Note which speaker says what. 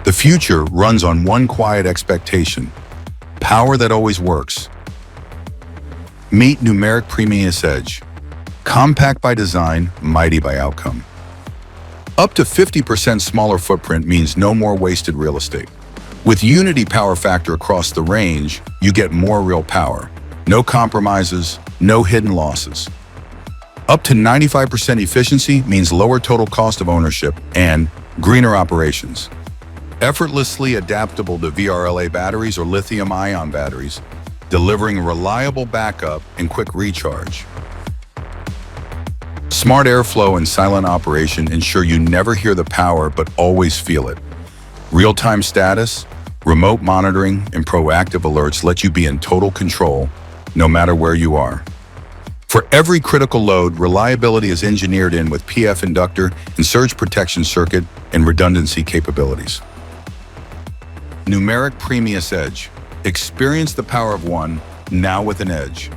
Speaker 1: The future runs on one quiet expectation: power that always works. Meet Numeric Premius Edge. Compact by design, mighty by outcome. Up to 50% smaller footprint means no more wasted real estate. With Unity power factor across the range, you get more real power. No compromises, no hidden losses. Up to 95% efficiency means lower total cost of ownership and greener operations. Effortlessly adaptable to VRLA batteries or lithium-ion batteries, delivering reliable backup and quick recharge. Smart airflow and silent operation ensure you never hear the power but always feel it. Real-time status, remote monitoring, and proactive alerts let you be in total control, no matter where you are. For every critical load, reliability is engineered in with PF inductor and surge protection circuit and redundancy capabilities. Numeric Premius Edge. Experience the power of one, now with an edge.